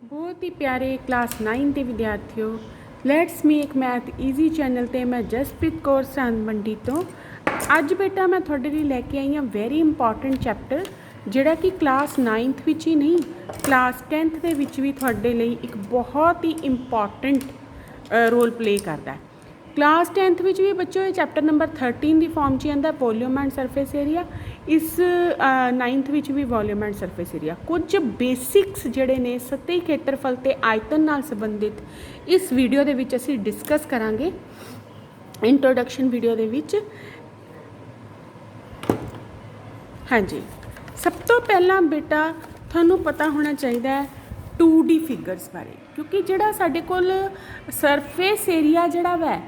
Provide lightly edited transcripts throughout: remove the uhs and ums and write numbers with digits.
बहुत ही प्यारे क्लास 9 ਦੇ ਵਿਦਿਆਰਥੀਓ let's make math easy channel ਤੇ ਮੈਂ ਜਸਪ੍ਰੀਤ ਕੌਰ ਸੰਧ ਮੰਡੀ ਤੋਂ ਅੱਜ ਬੇਟਾ ਮੈਂ ਤੁਹਾਡੇ ਲਈ ਲੈ ਕੇ ਆਈ ਹਾਂ ਵੈਰੀ ਇੰਪੋਰਟੈਂਟ ਚੈਪਟਰ ਜਿਹੜਾ ਕਿ ਕਲਾਸ 9th ਵਿੱਚ ਹੀ ਨਹੀਂ ਕਲਾਸ 10th ਦੇ ਵਿੱਚ ਵੀ ਤੁਹਾਡੇ ਲਈ ਇੱਕ ਬਹੁਤ ਹੀ ਇੰਪੋਰਟੈਂਟ ਰੋਲ ਪਲੇ ਕਰਦਾ ਹੈ। क्लास 10th ਵਿੱਚ ਵੀ ਬੱਚੋ ਇਹ ਚੈਪਟਰ ਨੰਬਰ 13 ਦੀ ਫਾਰਮ 'ਚ ਆਉਂਦਾ ਵੋਲਿਊਮ ਐਂਡ ਸਰਫੇਸ ਏਰੀਆ। ਇਸ 9th ਵਿੱਚ ਵੀ ਵੋਲਿਊਮ ਐਂਡ ਸਰਫੇਸ ਏਰੀਆ ਕੁਝ ਬੇਸਿਕਸ ਜਿਹੜੇ ਨੇ ਸਤਹੀ ਖੇਤਰਫਲ ਤੇ ਆਇਤਨ ਨਾਲ ਸੰਬੰਧਿਤ ਇਸ ਵੀਡੀਓ ਦੇ ਵਿੱਚ ਅਸੀਂ ਡਿਸਕਸ ਕਰਾਂਗੇ ਇੰਟਰੋਡਕਸ਼ਨ ਵੀਡੀਓ ਦੇ ਵਿੱਚ। ਹਾਂਜੀ, ਸਭ ਤੋਂ ਪਹਿਲਾਂ ਬੇਟਾ ਤੁਹਾਨੂੰ ਪਤਾ ਹੋਣਾ ਚਾਹੀਦਾ ਹੈ 2D ਫਿਗਰਸ ਬਾਰੇ, ਕਿਉਂਕਿ ਜਿਹੜਾ ਸਾਡੇ ਕੋਲ ਸਰਫੇਸ ਏਰੀਆ ਜਿਹੜਾ ਵੈ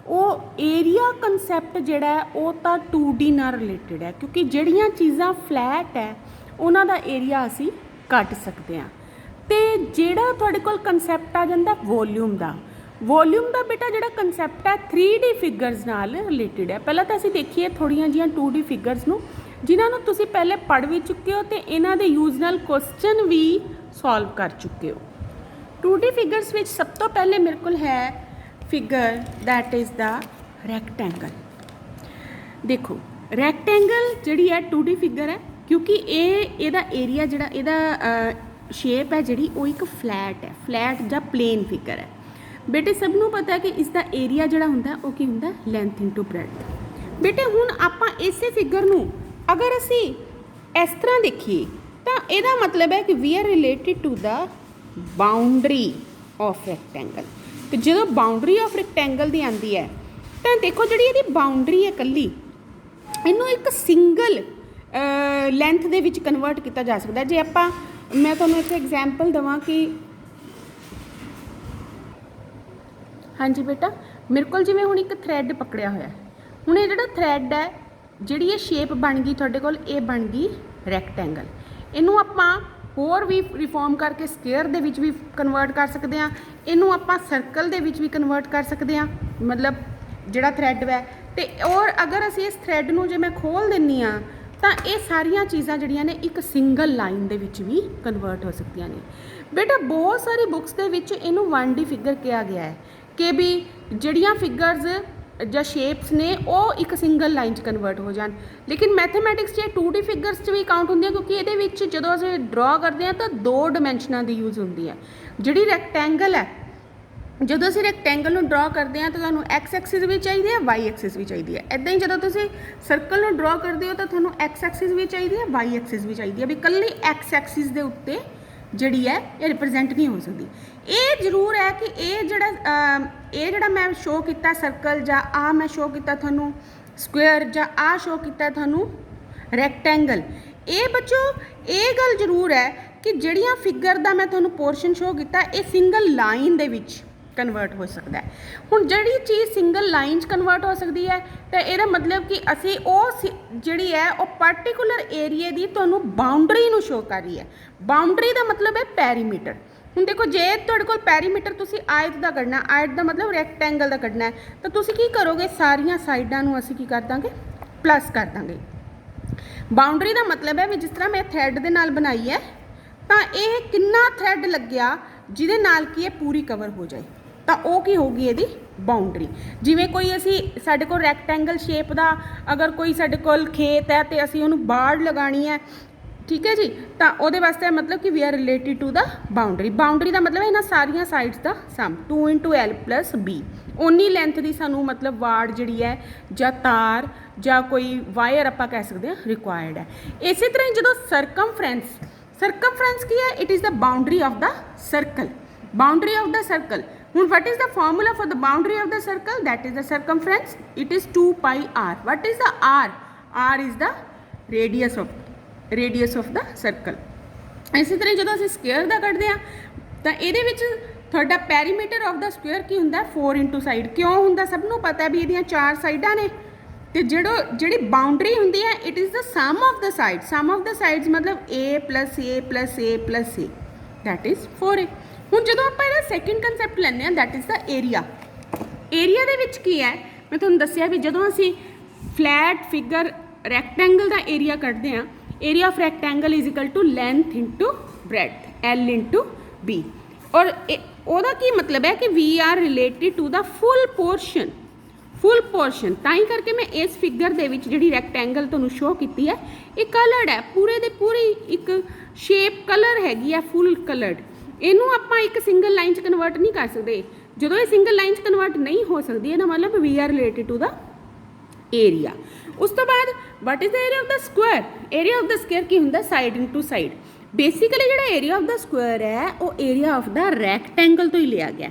ਉਹ ਏਰੀਆ ਕਨਸੈਪਟ ਜਿਹੜਾ ਹੈ ਉਹ ਤਾਂ 2D ਨਾਲ ਰਿਲੇਟਡ ਹੈ, ਕਿਉਂਕਿ ਜਿਹੜੀਆਂ ਚੀਜ਼ਾਂ ਫਲੈਟ ਹੈ ਉਹਨਾਂ ਦਾ ਏਰੀਆ ਅਸੀਂ ਕੱਢ ਸਕਦੇ ਹਾਂ। ਅਤੇ ਜਿਹੜਾ ਤੁਹਾਡੇ ਕੋਲ ਕਨਸੈਪਟ ਆ ਜਾਂਦਾ ਵੋਲਿਊਮ ਦਾ ਬੇਟਾ ਜਿਹੜਾ ਕਨਸੈਪਟ ਹੈ 3D ਫਿਗਰਸ ਨਾਲ ਰਿਲੇਟਡ ਹੈ। ਪਹਿਲਾਂ ਤਾਂ ਅਸੀਂ ਦੇਖੀਏ ਥੋੜ੍ਹੀਆਂ ਜਿਹੀਆਂ 2D ਫਿਗਰਸ ਨੂੰ ਜਿਨ੍ਹਾਂ ਨੂੰ ਤੁਸੀਂ ਪਹਿਲੇ ਪੜ੍ਹ ਵੀ ਚੁੱਕੇ ਹੋ ਅਤੇ ਇਹਨਾਂ ਦੇ ਯੂਜ਼ ਨਾਲ ਕੁਐਸਚਨ ਵੀ ਸੋਲਵ ਕਰ ਚੁੱਕੇ ਹੋ। 2D ਫਿਗਰਸ ਵਿੱਚ ਸਭ ਤੋਂ ਪਹਿਲੇ ਮੇਰੇ ਕੋਲ ਹੈ figure that is the rectangle. ਦੇਖੋ ਰੈਕਟੈਂਗਲ ਜਿਹੜੀ ਹੈ 2D ਫਿਗਰ ਹੈ ਕਿਉਂਕਿ ਇਹਦਾ ਏਰੀਆ ਜਿਹੜਾ ਇਹਦਾ ਸ਼ੇਪ ਹੈ ਜਿਹੜੀ ਉਹ ਇੱਕ ਫਲੈਟ ਜਾਂ ਪਲੇਨ ਫਿਗਰ ਹੈ। ਬੇਟੇ ਸਭ ਨੂੰ ਪਤਾ ਹੈ ਕਿ ਇਸ ਦਾ ਏਰੀਆ ਜਿਹੜਾ ਹੁੰਦਾ ਉਹ ਕੀ ਹੁੰਦਾ ਲੈਂਥ ਇਨਟੂ ਬ੍ਰੈਡਥ। ਬੇਟੇ ਹੁਣ ਆਪਾਂ ਇਸੇ ਫਿਗਰ ਨੂੰ ਅਗਰ ਅਸੀਂ ਇਸ ਤਰ੍ਹਾਂ ਦੇਖੀਏ ਤਾਂ ਇਹਦਾ ਮਤਲਬ ਹੈ ਕਿ we are related to the boundary of rectangle. ਅਤੇ ਜਦੋਂ ਬਾਉਂਡਰੀ ਆਫ ਰੈਕਟੈਂਗਲ ਦੀ ਆਉਂਦੀ ਹੈ ਤਾਂ ਦੇਖੋ ਜਿਹੜੀ ਇਹਦੀ ਬਾਉਂਡਰੀ ਹੈ ਇਕੱਲੀ ਇਹਨੂੰ ਇੱਕ ਸਿੰਗਲ ਲੈਂਥ ਦੇ ਵਿੱਚ ਕਨਵਰਟ ਕੀਤਾ ਜਾ ਸਕਦਾ। ਜੇ ਆਪਾਂ ਮੈਂ ਤੁਹਾਨੂੰ ਇੱਕ ਐਗਜ਼ਾਮਪਲ ਦੇਵਾਂ ਕਿ ਹਾਂਜੀ ਬੇਟਾ ਮੇਰੇ ਕੋਲ ਜਿਵੇਂ ਹੁਣ ਇੱਕ ਥਰੈਡ ਪਕੜਿਆ ਹੋਇਆ, ਹੁਣ ਇਹ ਜਿਹੜਾ ਥਰੈਡ ਹੈ ਜਿਹੜੀ ਇਹ ਸ਼ੇਪ ਬਣ ਗਈ ਤੁਹਾਡੇ ਕੋਲ ਇਹ ਬਣ ਗਈ ਰੈਕਟੈਂਗਲ। ਇਹਨੂੰ ਆਪਾਂ ਹੋਰ ਵੀ ਰਿਫੋਰਮ ਕਰਕੇ ਸਕੁਏਅਰ ਦੇ ਵਿੱਚ ਵੀ ਕਨਵਰਟ ਕਰ ਸਕਦੇ ਹਾਂ, ਇਹਨੂੰ ਆਪਾਂ ਸਰਕਲ ਦੇ ਵਿੱਚ ਵੀ ਕਨਵਰਟ ਕਰ ਸਕਦੇ ਹਾਂ ਮਤਲਬ ਜਿਹੜਾ ਥਰੈਡ ਹੈ। ਅਤੇ ਔਰ ਅਗਰ ਅਸੀਂ ਇਸ ਥਰੈਡ ਨੂੰ ਜੇ ਮੈਂ ਖੋਲ੍ਹ ਦਿੰਦੀ ਹਾਂ ਤਾਂ ਇਹ ਸਾਰੀਆਂ ਚੀਜ਼ਾਂ ਜਿਹੜੀਆਂ ਨੇ ਇੱਕ ਸਿੰਗਲ ਲਾਈਨ ਦੇ ਵਿੱਚ ਵੀ ਕਨਵਰਟ ਹੋ ਸਕਦੀਆਂ ਨੇ। ਬੇਟਾ ਬਹੁਤ ਸਾਰੀ ਬੁੱਕਸ ਦੇ ਵਿੱਚ ਇਹਨੂੰ 1D ਫਿਗਰ ਕਿਹਾ ਗਿਆ ਹੈ ਕਿ ਵੀ ਜਿਹੜੀਆਂ ਫਿਗਰਸ ਜਾਂ ਸ਼ੇਪਸ ਨੇ ਉਹ ਇੱਕ ਸਿੰਗਲ ਲਾਈਨ 'ਚ ਕਨਵਰਟ ਹੋ ਜਾਣ, ਲੇਕਿਨ ਮੈਥਮੈਟਿਕਸ 'ਚ 2D ਫਿਗਰਸ 'ਚ ਵੀ ਕਾਊਂਟ ਹੁੰਦੀਆਂ ਕਿਉਂਕਿ ਇਹਦੇ ਵਿੱਚ ਜਦੋਂ ਅਸੀਂ ਡਰਾ ਕਰਦੇ ਹਾਂ ਤਾਂ 2 ਡਾਇਮੈਂਸ਼ਨਾਂ ਦੀ ਯੂਜ਼ ਹੁੰਦੀ ਹੈ। ਜਿਹੜੀ ਰੈਕਟੈਂਗਲ ਹੈ ਜਦੋਂ ਅਸੀਂ ਰੈਕਟੈਂਗਲ ਨੂੰ ਡਰਾ ਕਰਦੇ ਹਾਂ ਤਾਂ ਤੁਹਾਨੂੰ ਐਕਸ ਐਕਸਿਸ ਵੀ ਚਾਹੀਦੀ ਹੈ ਵਾਈ ਐਕਸਿਸ ਵੀ ਚਾਹੀਦੀ ਹੈ। ਇੱਦਾਂ ਹੀ ਜਦੋਂ ਤੁਸੀਂ ਸਰਕਲ ਨੂੰ ਡਰਾ ਕਰਦੇ ਹੋ ਤਾਂ ਤੁਹਾਨੂੰ ਐਕਸ ਐਕਸਿਸ ਵੀ ਚਾਹੀਦੀ ਹੈ ਵਾਈ ਐਕਸਿਸ ਵੀ ਚਾਹੀਦੀ ਹੈ, ਵੀ ਇਕੱਲੀ ਐਕਸ ਐਕਸਿਸ ਦੇ ਉੱਤੇ ਜਿਹੜੀ ਹੈ ਇਹ ਰਿਪਰੈਜ਼ੈਂਟ ਨਹੀਂ ਹੋ ਸਕਦੀ। ਇਹ ਜ਼ਰੂਰ ਹੈ ਕਿ ਇਹ ਜਿਹੜਾ ਮੈਂ ਸ਼ੋਅ ਕੀਤਾ ਸਰਕਲ ਜਾਂ ਆਹ ਮੈਂ ਸ਼ੋਅ ਕੀਤਾ ਤੁਹਾਨੂੰ ਸਕੁਏਅਰ ਜਾਂ ਆਹ ਸ਼ੋਅ ਕੀਤਾ ਤੁਹਾਨੂੰ ਰੈਕਟੈਂਗਲ, ਇਹ ਬੱਚੋ ਇਹ ਗੱਲ ਜ਼ਰੂਰ ਹੈ ਕਿ ਜਿਹੜੀਆਂ ਫਿਗਰ ਦਾ ਮੈਂ ਤੁਹਾਨੂੰ ਪੋਰਸ਼ਨ ਸ਼ੋਅ ਕੀਤਾ ਇਹ ਸਿੰਗਲ ਲਾਈਨ ਦੇ ਵਿੱਚ ਕਨਵਰਟ ਹੋ ਸਕਦਾ ਹੈ। ਹੁਣ ਜਿਹੜੀ ਚੀਜ਼ ਸਿੰਗਲ ਲਾਈਨ 'ਚ ਕਨਵਰਟ ਹੋ ਸਕਦੀ ਹੈ ਤਾਂ ਇਹਦਾ ਮਤਲਬ ਕਿ ਅਸੀਂ ਉਹ ਜਿਹੜੀ ਹੈ ਉਹ ਪਾਰਟੀਕੂਲਰ ਏਰੀਏ ਦੀ ਤੁਹਾਨੂੰ ਬਾਉਂਡਰੀ ਨੂੰ ਸ਼ੋਅ ਕਰ ਰਹੀ ਹੈ। ਬਾਉਂਡਰੀ ਦਾ ਮਤਲਬ ਹੈ ਪੈਰੀਮੀਟਰ। ਹੁਣ ਦੇਖੋ ਜੇ ਤੁਹਾਡੇ ਕੋਲ ਪੈਰੀਮੀਟਰ ਤੁਸੀਂ ਆਇਤ ਦਾ ਕੱਢਣਾ, ਆਇਤ ਦਾ ਮਤਲਬ ਰੈਕਟੈਂਗਲ ਦਾ ਕੱਢਣਾ ਹੈ, ਤਾਂ ਤੁਸੀਂ ਕੀ ਕਰੋਗੇ ਸਾਰੀਆਂ ਸਾਈਡਾਂ ਨੂੰ ਅਸੀਂ ਕੀ ਕਰ ਦਾਂਗੇ ਪਲੱਸ ਕਰ ਦਾਂਗੇ। ਬਾਉਂਡਰੀ ਦਾ ਮਤਲਬ ਹੈ ਵੀ ਜਿਸ ਤਰ੍ਹਾਂ ਮੈਂ ਥਰੈਡ ਦੇ ਨਾਲ ਬਣਾਈ ਹੈ ਤਾਂ ਇਹ ਕਿੰਨਾ ਥਰੈਡ ਲੱਗਿਆ ਜਿਹਦੇ ਨਾਲ ਕਿ ਇਹ ਪੂਰੀ ਕਵਰ ਹੋ ਜਾਏ ਤਾਂ ਉਹ ਕੀ ਹੋਊਗੀ ਇਹਦੀ ਬਾਉਂਡਰੀ। ਜਿਵੇਂ ਕੋਈ ਅਸੀਂ ਸਾਡੇ ਕੋਲ ਰੈਕਟੈਂਗਲ ਸ਼ੇਪ ਦਾ ਅਗਰ ਕੋਈ ਸਾਡੇ ਕੋਲ ਖੇਤ ਹੈ ਅਤੇ ਅਸੀਂ ਉਹਨੂੰ ਬਾੜ ਲਗਾਉਣੀ ਹੈ, ਠੀਕ ਹੈ ਜੀ, ਤਾਂ ਉਹਦੇ ਵਾਸਤੇ ਮਤਲਬ ਕਿ we are related to the boundary. Boundary ਦਾ ਮਤਲਬ ਇਹਨਾਂ ਸਾਰੀਆਂ ਸਾਈਡਸ ਦਾ ਸਮ 2 × L + B ਉਨੀ ਲੈਂਥ ਦੀ ਸਾਨੂੰ ਮਤਲਬ ਵਾੜ ਜਿਹੜੀ ਹੈ ਜਾਂ ਤਾਰ ਜਾਂ ਕੋਈ ਵਾਇਰ ਆਪਾਂ ਕਹਿ ਸਕਦੇ ਹਾਂ ਰਿਕੁਆਇਰਡ ਹੈ। ਇਸੇ ਤਰ੍ਹਾਂ ਹੀ ਜਦੋਂ ਸਰਕਮਫਰੈਂਸ ਕੀ ਹੈ it is the boundary of the circle. Boundary of the circle ਹੁਣ what is the formula for the boundary of the circle? That is the circumference. It is 2πr. What is the r? R is the radius of the circle. ਇਸੇ ਤਰ੍ਹਾਂ ਜਦੋਂ ਅਸੀਂ square ਦਾ ਕੱਢਦੇ ਹਾਂ ਤਾਂ ਇਹਦੇ ਵਿੱਚ ਤੁਹਾਡਾ ਪੈਰੀਮੀਟਰ ਆਫ ਦਾ ਸਕੁਏਅਰ ਕੀ ਹੁੰਦਾ 4 × ਸਾਈਡ। ਕਿਉਂ ਹੁੰਦਾ ਸਭ ਨੂੰ ਪਤਾ ਵੀ ਇਹਦੀਆਂ 4 ਸਾਈਡਾਂ ਨੇ ਅਤੇ ਜਿਹੜੀ ਬਾਉਂਡਰੀ ਹੁੰਦੀ ਹੈ it is the sum of the side. Sum of the sides ਮਤਲਬ a + a + a + a that is 4a। ਹੁਣ ਜਦੋਂ ਆਪਾਂ ਇਹਦਾ ਸੈਕਿੰਡ ਕੰਸੈਪਟ ਲੈਂਦੇ ਹਾਂ that is the area. Area ਦੇ ਵਿੱਚ ਕੀ ਹੈ ਮੈਂ ਤੁਹਾਨੂੰ ਦੱਸਿਆ ਵੀ ਜਦੋਂ ਅਸੀਂ ਫਲੈਟ ਫਿਗਰ ਰੈਕਟੈਂਗਲ ਦਾ ਏਰੀਆ ਕੱਢਦੇ ਹਾਂ area of rectangle is equal to length into breadth L × B। और ਉਹਦਾ ਕੀ ਮਤਲਬ ਹੈ ਕਿ we are related to the full portion ਤਾਂ ਹੀ ਕਰਕੇ ਮੈਂ ਇਸ ਫਿਗਰ ਦੇ ਵਿੱਚ ਜਿਹੜੀ ਰੈਕਟੈਂਗਲ ਤੁਹਾਨੂੰ ਸ਼ੋ ਕੀਤੀ ਹੈ ਇਹ ਕਲਰਡ ਹੈ ਪੂਰੇ ਦੇ ਪੂਰੀ ਇੱਕ ਸ਼ੇਪ ਕਲਰ ਹੈਗੀ ਆ ਫੁੱਲ ਕਲਰਡ ਇਹਨੂੰ ਆਪਾਂ ਇੱਕ ਸਿੰਗਲ ਲਾਈਨ 'ਚ ਕਨਵਰਟ ਨਹੀਂ ਕਰ ਸਕਦੇ ਜਦੋਂ ਇਹ ਸਿੰਗਲ ਲਾਈਨ 'ਚ ਕਨਵਰਟ ਨਹੀਂ ਹੋ ਸਕਦੀ ਇਹਦਾ ਮਤਲਬ we are related to the area ਉਸ ਤੋਂ ਬਾਅਦ what is the area of the square area of the square ਕੀ ਹੁੰਦਾ ਸਾਈਡ ਇਨਟੂ ਸਾਈਡ ਬੇਸਿਕਲੀ ਜਿਹੜਾ ਏਰੀਆ ਆਫ ਦਾ ਸਕੁਅਰ ਹੈ ਉਹ ਏਰੀਆ ਆਫ ਦਾ ਰੈਕਟੈਂਗਲ ਤੋਂ ਹੀ ਲਿਆ ਗਿਆ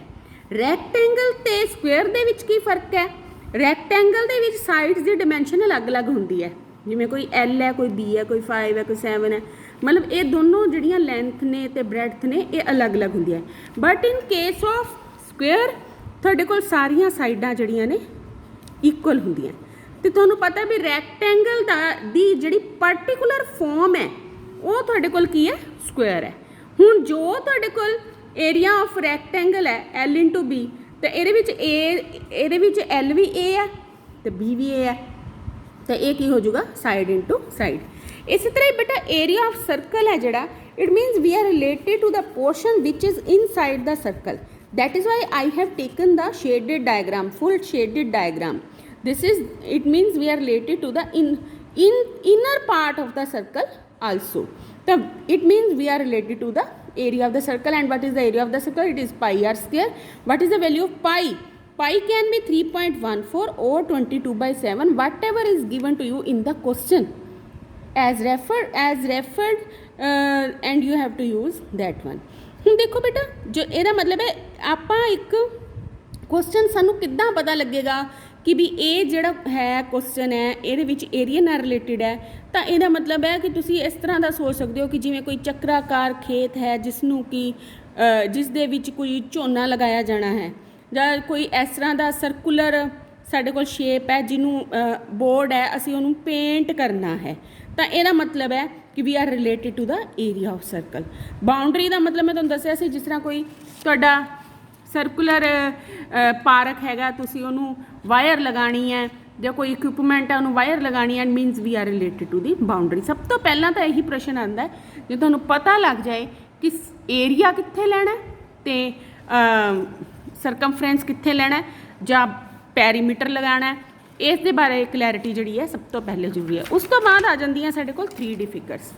ਰੈਕਟੈਂਗਲ ਤੇ ਸਕੁਅਰ ਦੇ ਵਿੱਚ ਕੀ ਫਰਕ ਹੈ ਰੈਕਟੈਂਗਲ ਦੇ ਵਿੱਚ ਸਾਈਡਸ ਦੀ ਡਾਈਮੈਂਸ਼ਨ ਅਲੱਗ-ਅਲੱਗ ਹੁੰਦੀ ਹੈ ਜਿਵੇਂ ਕੋਈ L ਹੈ ਕੋਈ B ਹੈ ਕੋਈ 5 ਹੈ ਕੋਈ 7 ਹੈ ਮਤਲਬ ਇਹ ਦੋਨੋਂ ਜਿਹੜੀਆਂ ਲੈਂਥ ਨੇ ਤੇ ਬ੍ਰੈਡਥ ਨੇ ਇਹ ਅਲੱਗ-ਅਲੱਗ ਹੁੰਦੀਆਂ but in case of square ਤੁਹਾਡੇ ਕੋਲ ਸਾਰੀਆਂ ਸਾਈਡਾਂ ਜਿਹੜੀਆਂ ਨੇ ਇਕੁਅਲ ਹੁੰਦੀਆਂ ਤੇ ਤੁਹਾਨੂੰ ਪਤਾ ਵੀ ਰੈਕਟੈਂਗਲ ਦੀ ਜਿਹੜੀ ਪਰਟੀਕੂਲਰ ਫਾਰਮ ਹੈ ਉਹ ਤੁਹਾਡੇ ਕੋਲ ਕੀ ਹੈ ਸਕੁਅਰ ਹੈ ਹੁਣ ਜੋ ਤੁਹਾਡੇ ਕੋਲ ਏਰੀਆ ਆਫ ਰੈਕਟੈਂਗਲ ਹੈ L into B ਤੇ ਇਹਦੇ ਵਿੱਚ L ਵੀ A ਹੈ ਤੇ B ਵੀ A ਹੈ ਤੇ ਇਹ ਕੀ ਹੋ ਜਾਊਗਾ ਸਾਈਡ ਇਨਟੂ ਸਾਈਡ ਇਸੇ ਤਰ੍ਹਾਂ ਹੀ ਬੇਟਾ ਏਰੀਆ ਆਫ ਸਰਕਲ ਹੈ ਜਿਹੜਾ it means we are related to the portion which is inside the circle that is why I have taken the shaded diagram full shaded diagram this is it means we are related to the inner part of the circle also so it means we are related to the area of the circle and what is the area of the circle it is pi r square what is the value of pi can be 3.14 or 22/7 whatever is given to you in the question as referred and you have to use that one ਹੁਣ ਦੇਖੋ ਬੇਟਾ ਜੋ ਇਹਦਾ ਮਤਲਬ ਹੈ ਆਪਾਂ ਇੱਕ question ਸਾਨੂੰ ਕਿੱਦਾਂ ਪਤਾ ਲੱਗੇਗਾ ਕਿ ਵੀ ਇਹ ਜਿਹੜਾ ਹੈ ਕੁਐਸਚਨ ਹੈ ਇਹਦੇ ਵਿੱਚ ਏਰੀਆ ਨਾਲ ਰਿਲੇਟਡ ਹੈ ਤਾਂ ਇਹਦਾ ਮਤਲਬ ਹੈ ਕਿ ਤੁਸੀਂ ਇਸ ਤਰ੍ਹਾਂ ਦਾ ਸੋਚ ਸਕਦੇ ਹੋ ਕਿ ਜਿਵੇਂ ਕੋਈ ਚੱਕਰਾਕਾਰ ਖੇਤ ਹੈ ਜਿਸ ਨੂੰ ਕਿ ਜਿਸ ਦੇ ਵਿੱਚ ਕੋਈ ਝੋਨਾ ਲਗਾਇਆ ਜਾਣਾ ਹੈ ਜਾਂ ਕੋਈ ਇਸ ਤਰ੍ਹਾਂ ਦਾ ਸਰਕੂਲਰ ਸਾਡੇ ਕੋਲ ਸ਼ੇਪ ਹੈ ਜਿਹਨੂੰ ਬੋਰਡ ਹੈ ਅਸੀਂ ਉਹਨੂੰ ਪੇਂਟ ਕਰਨਾ ਹੈ ਤਾਂ ਇਹਦਾ ਮਤਲਬ ਹੈ ਕਿ we are related to the area of circle boundary ਦਾ ਮਤਲਬ ਮੈਂ ਤੁਹਾਨੂੰ ਦੱਸਿਆ ਸੀ ਜਿਸ ਤਰ੍ਹਾਂ ਕੋਈ ਤੁਹਾਡਾ ਸਰਕੂਲਰ ਪਾਰਕ ਹੈਗਾ ਤੁਸੀਂ ਉਹਨੂੰ ਵਾਇਰ ਲਗਾਉਣੀ ਹੈ ਜਾਂ ਕੋਈ ਇਕਵਿਪਮੈਂਟ ਹੈ ਉਹਨੂੰ ਵਾਇਰ ਲਗਾਉਣੀ ਹੈ means we are related to the boundary ਸਭ ਤੋਂ ਪਹਿਲਾਂ ਤਾਂ ਇਹੀ ਪ੍ਰਸ਼ਨ ਆਉਂਦਾ ਹੈ ਜੇ ਤੁਹਾਨੂੰ ਪਤਾ ਲੱਗ ਜਾਏ ਕਿ ਏਰੀਆ ਕਿੱਥੇ ਲੈਣਾ ਅਤੇ ਸਰਕਮਫਰੈਂਸ ਕਿੱਥੇ ਲੈਣਾ ਜਾਂ ਪੈਰੀਮੀਟਰ ਲਗਾਉਣਾ ਇਸ ਦੇ ਬਾਰੇ ਕਲੈਰਿਟੀ ਜਿਹੜੀ ਹੈ ਸਭ ਤੋਂ ਪਹਿਲੇ ਜ਼ਰੂਰੀ ਹੈ ਉਸ ਤੋਂ ਬਾਅਦ ਆ ਜਾਂਦੀਆਂ ਸਾਡੇ ਕੋਲ 3D ਫਿਗਰਸ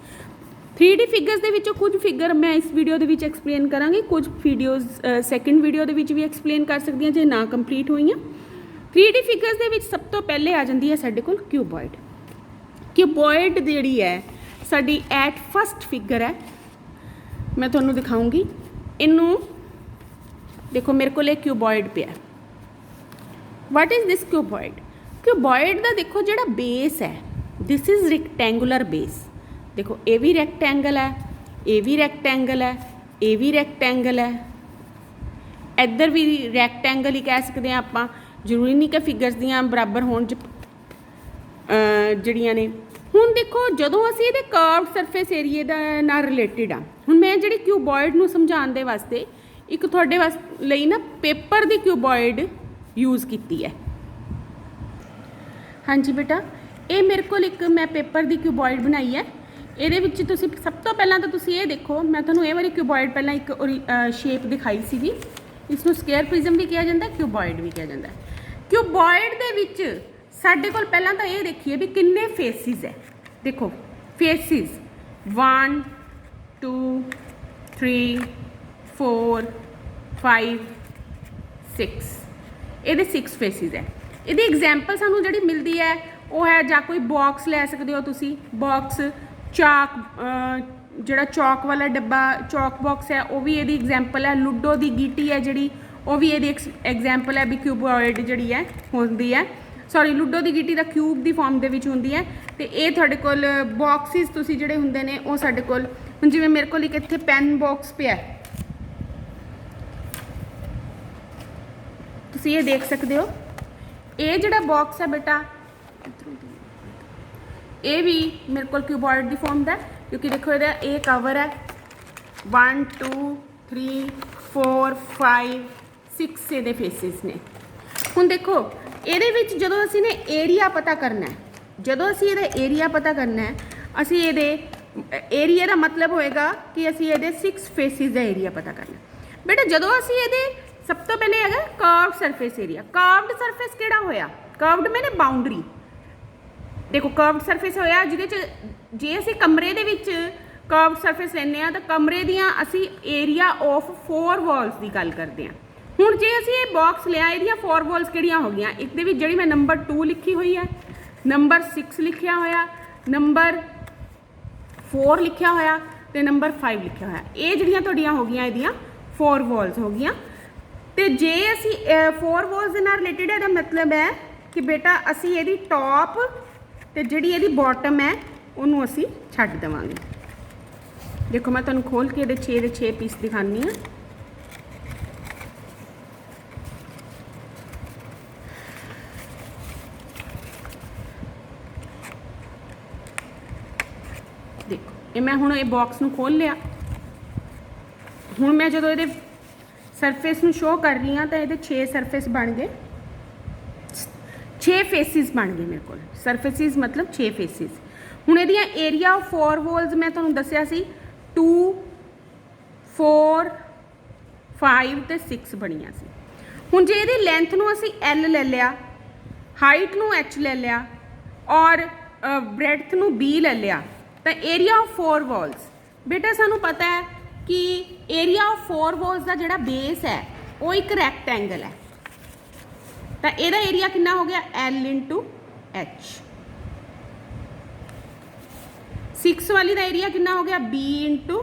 3D ਫਿਗਰਸ ਦੇ ਵਿੱਚੋਂ ਕੁਝ ਫਿਗਰ ਮੈਂ ਇਸ ਵੀਡੀਓ ਦੇ ਵਿੱਚ ਐਕਸਪਲੇਨ ਕਰਾਂਗੀ ਕੁਝ ਵੀਡੀਓਜ਼ ਸੈਕਿੰਡ ਵੀਡੀਓ ਦੇ ਵਿੱਚ ਵੀ ਐਕਸਪਲੇਨ ਕਰ ਸਕਦੀ ਹਾਂ ਜੇ ਨਾ ਕੰਪਲੀਟ ਹੋਈਆਂ 3D ਫਿਗਰਸ ਦੇ ਵਿੱਚ ਸਭ ਤੋਂ ਪਹਿਲੇ ਆ ਜਾਂਦੀ ਹੈ ਸਾਡੇ ਕੋਲ ਕਿਊਬੋਇਡ ਜਿਹੜੀ ਹੈ ਸਾਡੀ ਐਟ ਫਸਟ ਫਿਗਰ ਹੈ ਮੈਂ ਤੁਹਾਨੂੰ ਦਿਖਾਉਂਗੀ ਇਹਨੂੰ ਦੇਖੋ ਮੇਰੇ ਕੋਲ ਇੱਕ ਕਿਊਬੋਇਡ ਪਿਆ ਵਾਟ ਇਜ਼ ਦਿਸ ਕਿਊਬੋਇਡ ਦਾ ਦੇਖੋ ਜਿਹੜਾ ਬੇਸ ਹੈ ਦਿਸ ਇਜ਼ ਰੈਕਟੈਂਗੂਲਰ ਬੇਸ ਦੇਖੋ ਇਹ ਵੀ ਰੈਕਟੈਂਗਲ ਹੈ ਇਹ ਵੀ ਰੈਕਟੈਂਗਲ ਹੈ ਇਹ ਵੀ ਰੈਕਟੈਂਗਲ ਹੈ ਇੱਧਰ ਵੀ ਰੈਕਟੈਂਗਲ ਹੀ ਕਹਿ ਸਕਦੇ ਹਾਂ ਆਪਾਂ ਜ਼ਰੂਰੀ ਨਹੀਂ ਕਿ ਫਿਗਰਸ ਦੀਆਂ ਬਰਾਬਰ ਹੋਣ ਜਿਹੜੀਆਂ ਨੇ ਹੁਣ ਦੇਖੋ ਜਦੋਂ ਅਸੀਂ ਇਹਦੇ ਕਰਵਡ ਸਰਫੇਸ ਏਰੀਏ ਦਾ ਨਾਲ ਰਿਲੇਟਡ ਆ ਹੁਣ ਮੈਂ ਜਿਹੜੀ ਕਿਊਬੋਇਡ ਨੂੰ ਸਮਝਾਉਣ ਦੇ ਵਾਸਤੇ ਇੱਕ ਤੁਹਾਡੇ ਲਈ ਨਾ ਪੇਪਰ ਦੀ ਕਿਊਬੋਇਡ ਯੂਜ਼ ਕੀਤੀ ਹੈ ਹਾਂਜੀ ਬੇਟਾ ਇਹ ਮੇਰੇ ਕੋਲ ਇੱਕ ਮੈਂ ਪੇਪਰ ਦੀ ਕਿਊਬੋਇਡ ਬਣਾਈ ਹੈ ਇਹਦੇ ਵਿੱਚ ਤੁਸੀਂ ਸਭ ਤੋਂ ਪਹਿਲਾਂ ਤਾਂ ਤੁਸੀਂ ਇਹ ਦੇਖੋ ਮੈਂ ਤੁਹਾਨੂੰ ਇਹ ਵਾਲੀ ਕਿਊਬੋਇਡ ਪਹਿਲਾਂ ਇੱਕ ਸ਼ੇਪ ਦਿਖਾਈ ਸੀਗੀ ਇਸ ਨੂੰ ਸਕੁਅਰ ਪ੍ਰਿਜ਼ਮ ਵੀ ਕਿਹਾ ਜਾਂਦਾ ਕਿਊਬੋਇਡ ਵੀ ਕਿਹਾ ਜਾਂਦਾ ਕਿਊਬੋਇਡ ਦੇ ਵਿੱਚ ਸਾਡੇ ਕੋਲ ਪਹਿਲਾਂ ਤਾਂ ਇਹ ਦੇਖੀਏ ਵੀ ਕਿੰਨੇ ਫੇਸਿਸ ਹੈ ਦੇਖੋ ਫੇਸਿਸ 1 2 3 4 5 6 ਇਹਦੇ 6 ਫੇਸਿਸ ਹੈ ਇਹਦੀ ਐਗਜ਼ਾਮਪਲ ਸਾਨੂੰ ਜਿਹੜੀ ਮਿਲਦੀ ਹੈ ਉਹ ਹੈ ਜਾਂ ਕੋਈ ਬਾਕਸ ਲੈ ਸਕਦੇ ਹੋ ਤੁਸੀਂ ਬਾਕਸ ਚਾਕ ਜਿਹੜਾ ਚੌਕ ਵਾਲਾ ਡੱਬਾ ਚੌਕ ਬਾਕਸ ਹੈ ਉਹ ਵੀ ਇਹਦੀ ਐਗਜ਼ਾਮਪਲ ਹੈ ਲੂਡੋ ਦੀ ਗੀਟੀ ਹੈ ਜਿਹੜੀ ਉਹ ਵੀ ਇਹਦੀ ਐਗਜ਼ਾਮਪਲ ਹੈ ਵੀ ਕਿਊਬੋਇਡ ਜਿਹੜੀ ਹੈ ਹੁੰਦੀ ਹੈ ਸੌਰੀ ਲੂਡੋ ਦੀ ਗੀਟੀ ਦਾ ਕਿਊਬ ਦੀ ਫਾਰਮ ਦੇ ਵਿੱਚ ਹੁੰਦੀ ਹੈ ਅਤੇ ਇਹ ਤੁਹਾਡੇ ਕੋਲ ਬਾਕਸਿਸ ਤੁਸੀਂ ਜਿਹੜੇ ਹੁੰਦੇ ਨੇ ਉਹ ਸਾਡੇ ਕੋਲ ਹੁਣ ਜਿਵੇਂ ਮੇਰੇ ਕੋਲ ਇੱਕ ਇੱਥੇ ਪੈਨ ਬਾਕਸ ਪਿਆ ਤੁਸੀਂ ਇਹ ਦੇਖ ਸਕਦੇ ਹੋ ਇਹ ਜਿਹੜਾ ਬਾਕਸ ਹੈ ਬੇਟਾ ਇਹ ਵੀ ਮੇਰੇ ਕੋਲ ਕਿਊਬੋਇਡ ਦੀ ਫਾਰਮ ਦਾ ਕਿਉਂਕਿ ਦੇਖੋ ਇਹਦਾ ਇਹ ਕਵਰ ਹੈ 1 2 3 4 5 6 ਇਹਦੇ ਫੇਸਿਸ ਨੇ ਹੁਣ ਦੇਖੋ ਇਹਦੇ ਵਿੱਚ ਜਦੋਂ ਅਸੀਂ ਨੇ ਏਰੀਆ ਪਤਾ ਕਰਨਾ ਹੈ ਜਦੋਂ ਅਸੀਂ ਇਹਦਾ ਏਰੀਆ ਪਤਾ ਕਰਨਾ ਹੈ ਅਸੀਂ ਇਹਦੇ ਏਰੀਆ ਦਾ ਮਤਲਬ ਹੋਏਗਾ ਕਿ ਅਸੀਂ ਇਹਦੇ 6 ਫੇਸਿਸ ਦਾ ਏਰੀਆ ਪਤਾ ਕਰਨਾ बेटा जदों असीं इहदे सब तो पहले है curved surface area. Curved surface किहड़ा होया? कर्व्ड मैंने बाउंड्री। देखो कर्व्ड सरफेस होया जिहदे च जे असीं कमरे दे विच कर्व्ड सरफेस लैंदे आ तां कमरे दियां असीं एरिया ऑफ 4 वॉल्स की गल करते हैं। हुण जे असीं ये बॉक्स लिया इहदियां 4 वॉल्स किहड़ियां हो गईयां? एक दे विच जिहड़ी मैं नंबर 2 लिखी हुई है, नंबर 6 लिखिया होया, नंबर 4 लिखिया होया ते नंबर 5 लिखिया होया। ये जिहड़ियां तुहाडीआं हो गईयां इहदियां 4 वॉल्स हो गईयां। तो जे असी 4 वॉल्स दे नाल रिलेटेड है मतलब है कि बेटा असी इहदी टॉप ते जिहड़ी इहदी बॉटम है उहनूं असी छड्ड देवांगे। देखो मैं तुहानूं खोल के इहदे 6 दे 6 पीस दिखानी हाँ। देखो ये मैं हुण ये बॉक्स नूं खोल लिया। हुण मैं जदों इहदे सरफेस नूं शो कर रही हाँ तो ये 6 सरफेस बन गए, 6 फेसिस बन गए मेरे को। सरफेसिस मतलब 6 फेसिस। हुण इहदियां एरिया ऑफ 4 वॉल्स मैं तुहानूं दस्सिया सी 2 4 5 ते 6 बणियां सी। हुण जे इहदी लेंथ नूं असीं L ले लिया, हाइट नूं H ले लिया और ब्रैड्थ नूं B ले लिया तो एरिया ऑफ 4 वॉल्स बेटा सानूं पता है कि एरिया ऑफ 4 वॉल्स का जिहड़ा बेस है वो एक रैक्टेंगल है। तो यदा एरिया कितना हो गया? L into H। 6 वाली का एरिया कितना हो गया? B into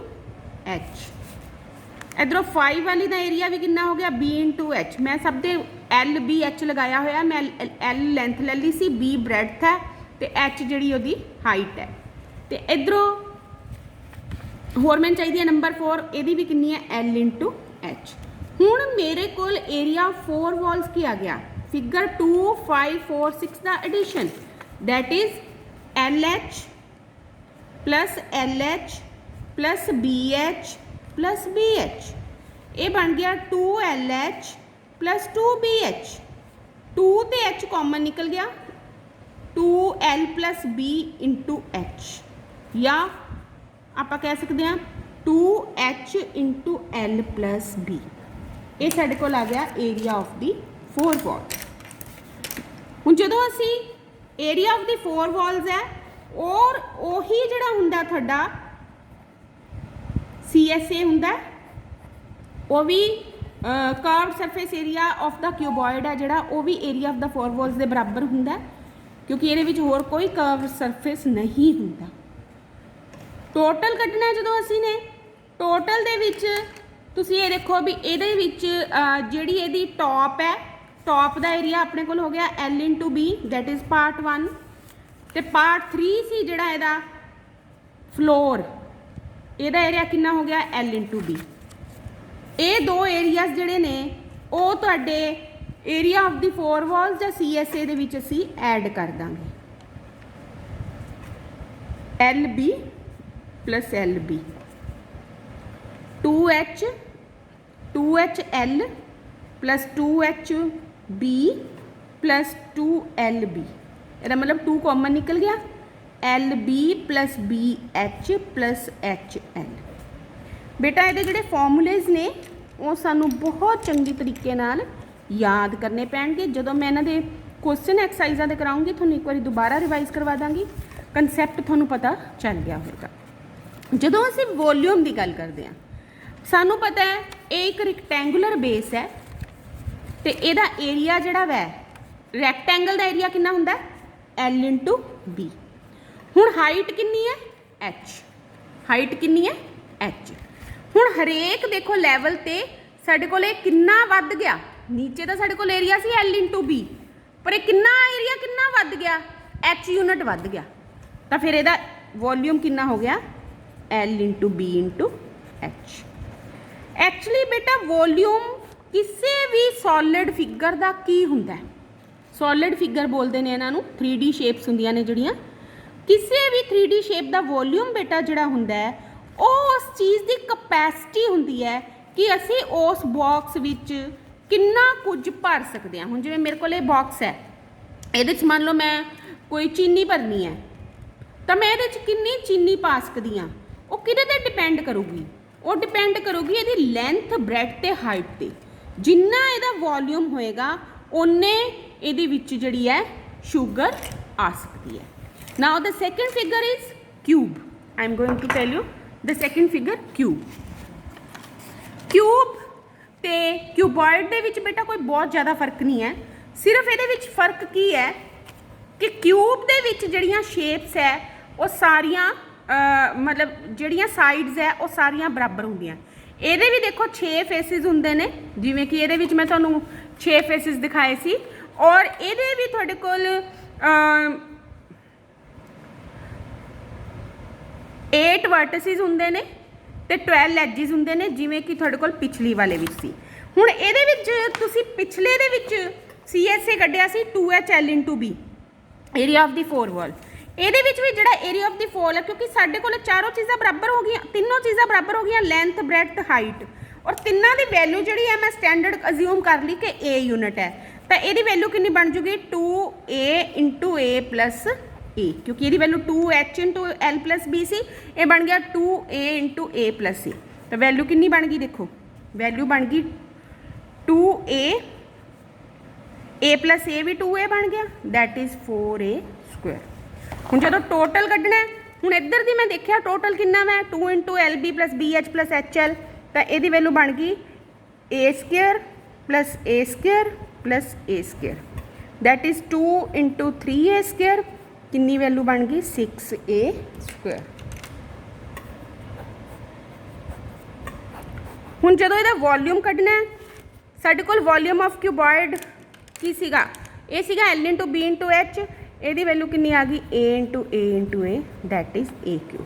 H। इधरों 5 वाली का एरिया भी कितना हो गया? B into H। मैं सब दे L B H लगाया होया। मैं L लेंथ ले ली सी, B ब्रैड्थ है तो H जिहड़ी ओहदी हाइट है। तो इधरों होर मैंने चाहिए नंबर 4, यदी भी कितनी है? L into H। हुण मेरे को एरिया 4 वॉल्स की आ गया? फिगर 2 5 4 6 का addition that is LH plus LH plus BH plus BH। ये बन गया 2LH प्लस 2BH। 2 तो H कॉमन निकल गया, 2L plus B into H, या आप कह सकते हैं 2H into L plus B। ये साढ़े को आ गया एरिया ऑफ दी 4 वॉल। हुण जदों असी एरिया ऑफ दी 4 वॉल्स है और उही जिहड़ा हुंदा तुहाडा CSA हुंदा वो भी curved surface area of the cuboid है जिहड़ा वो भी एरिया ऑफ द 4 वॉल्स के बराबर हुंदा, क्योंकि ये विच होर कोई कर्व्ड सरफेस नहीं हुंदा। टोटल कटना जो असी ने टोटल दे विच तुसीं ये देखो भी ये जिहड़ी इहदी टॉप है, टॉप का एरिया अपने को हो गया L into B that is part 1 तो पार्ट 3 सी जिहड़ा इहदा फ्लोर इहदा एरिया कितना हो गया L इंटू B। ये 2 एरियाज जिहड़े ने वो तुहाडे एरिया ऑफ दी 4 वॉल्स या CSA दे विच असीं ऐड कर Dange. LB plus LB 2HL plus 2HB plus 2LB। इसका मतलब 2 कॉमन निकल गया, LB plus BH plus HL। बेटा ये जिहड़े फॉर्मूलेज ने वो सानू बहुत चंगी तरीके नाल याद करने पैणगे। जदों मैं इन्हां दे क्वेश्चन एक्सरसाइजां दे कराऊंगी तुहानू एक बार दोबारा रिवाइज करवा दांगी, कंसैप्ट तुहानू पता चल गया होगा। जदों असीं वॉल्यूम की गल करते हैं सानू पता है ये एक रैक्टेंगुलर बेस है तो यदा एरिया जिहड़ा वै रैक्टेंगल का एरिया कितना हुंदा L इंटू B। हुण हाइट कितनी है H, हाइट कितनी है H। हुण हरेक देखो लैवल ते साडे कोल कितना वध गया, नीचे तो साडे कोल एरिया सी L इंटू B पर ये कितना एरिया कितना वध गया H यूनिट वध गया, तो फिर यदा वॉल्यूम कितना हो गया L into B into H। Actually बेटा वॉल्यूम किसी भी सॉलिड फिगर का की हुंदा है? सॉलिड फिगर बोलते हैं इन्हों 3D शेप्स हुंदियां ने जिहड़ियां, किसी भी 3D शेप का वॉल्यूम बेटा जिहड़ा हुंदा है वो उस चीज़ की कैपेसिटी हुंदी है कि असी उस बॉक्स विच कितना कुछ भर सकते हैं। हुण जिवें मेरे को बॉक्स है ये मान लो मैं कोई चीनी भरनी है तो मैं ये कितनी चीनी पा सकती हाँ, वो किहदे ते डिपेंड करूगी, ਉਹ ਡਿਪੈਂਡ ਕਰੂਗੀ ਇਹਦੀ ਲੈਂਥ ਬ੍ਰੈਡਥ ਤੇ ਹਾਈਟ ਤੇ। ਜਿੰਨਾ ਇਹਦਾ ਵੋਲਿਊਮ ਹੋਏਗਾ ਉਨੇ ਇਹਦੇ ਵਿੱਚ ਜਿਹੜੀ ਹੈ ਸ਼ੂਗਰ ਆ ਸਕਦੀ ਹੈ। Now the second figure is cube. I am going to tell you the second figure cube. Cube ਤੇ ਕਿਊਬॉइड ਦੇ ਵਿੱਚ ਬੇਟਾ ਕੋਈ ਬਹੁਤ ਜ਼ਿਆਦਾ ਫਰਕ ਨਹੀਂ ਹੈ। ਸਿਰਫ ਇਹਦੇ ਵਿੱਚ ਫਰਕ ਕੀ ਹੈ ਕਿ ਕਿਊਬ ਦੇ ਵਿੱਚ ਜਿਹੜੀਆਂ ਸ਼ੇਪਸ ਹੈ ਉਹ ਸਾਰੀਆਂ मतलब ਜਿਹੜੀਆਂ ਸਾਈਡਸ ਹੈ ਉਹ ਸਾਰੀਆਂ ਬਰਾਬਰ ਹੁੰਦੀਆਂ। ਇਹਦੇ ਵੀ ਦੇਖੋ 6 ਫੇਸਿਸ ਹੁੰਦੇ ਨੇ, ਜਿਵੇਂ ਕਿ ਇਹਦੇ ਵਿੱਚ ਮੈਂ ਤੁਹਾਨੂੰ 6 ਫੇਸਿਸ ਦਿਖਾਏ ਸੀ, ਔਰ ਇਹਦੇ ਵੀ ਤੁਹਾਡੇ ਕੋਲ 8 ਵਰਟਿਸਿਸ ਹੁੰਦੇ ਨੇ ਤੇ 12 ਐਜਿਸ ਹੁੰਦੇ ਨੇ, ਜਿਵੇਂ ਕਿ ਤੁਹਾਡੇ ਕੋਲ ਪਿਛਲੀ ਵਾਲੇ ਵਿੱਚ ਸੀ। ਹੁਣ ਇਹਦੇ ਵਿੱਚ ਤੁਸੀਂ ਪਿਛਲੇ ਦੇ ਵਿੱਚ CSA ਕੱਢਿਆ ਸੀ 2HL/B area of the four wall. ਇਹਦੇ ਵਿੱਚ ਵੀ ਜਿਹੜਾ ਏਰੀਆ ਆਫ ਦੀ ਫੋਲ ਹੈ, ਕਿਉਂਕਿ ਸਾਡੇ ਕੋਲ ਚਾਰੋਂ ਚੀਜ਼ਾਂ ਬਰਾਬਰ ਹੋ ਗਈਆਂ, ਤਿੰਨੋਂ ਚੀਜ਼ਾਂ ਬਰਾਬਰ ਹੋ ਗਈਆਂ, ਲੈਂਥ ਬ੍ਰੈਡਥ ਹਾਈਟ, ਔਰ ਤਿੰਨਾਂ ਦੀ ਵੈਲਿਊ ਜਿਹੜੀ ਹੈ ਮੈਂ ਸਟੈਂਡਰਡ ਅਜ਼ਿਊਮ ਕਰ ਲਈ ਕਿ A ਯੂਨਿਟ ਹੈ, ਤਾਂ ਇਹਦੀ ਵੈਲਿਊ ਕਿੰਨੀ ਬਣ ਜੂਗੀ 2A × A + A, ਕਿਉਂਕਿ ਇਹਦੀ ਵੈਲਿਊ 2H × L + B ਸੀ, ਇਹ ਬਣ ਗਿਆ 2A × A + C। ਤਾਂ ਵੈਲਿਊ ਕਿੰਨੀ ਬਣ ਗਈ ਦੇਖੋ, ਵੈਲਿਊ ਬਣ ਗਈ 2A, A + A we 2A ਬਣ ਗਿਆ, ਦੈਟ ਇਜ਼ 4A²। ਹੁਣ ਜਦੋਂ ਟੋਟਲ ਕੱਢਣਾ, ਹੁਣ ਇੱਧਰ ਦੀ ਮੈਂ ਦੇਖਿਆ ਟੋਟਲ ਕਿੰਨਾ ਵਾ 2 × LB + BH + HL, ਤਾਂ ਇਹਦੀ ਵੈਲਿਊ ਬਣ ਗਈ A² + A² + A², that is 2 × 3A², ਕਿੰਨੀ ਵੈਲਿਊ ਬਣ ਗਈ 6A²। ਹੁਣ ਜਦੋਂ ਇਹਦਾ ਵੋਲਿਊਮ ਕੱਢਣਾ, ਸਾਡੇ ਕੋਲ ਵੋਲਿਊਮ ਆਫ ਕਿਊਬॉइड ਕੀ ਸੀਗਾ, ਇਹ ਸੀਗਾ L × B × H, ਇਹਦੀ ਵੈਲਿਊ ਕਿੰਨੀ ਆ ਗਈ A × A × A, that is AQ।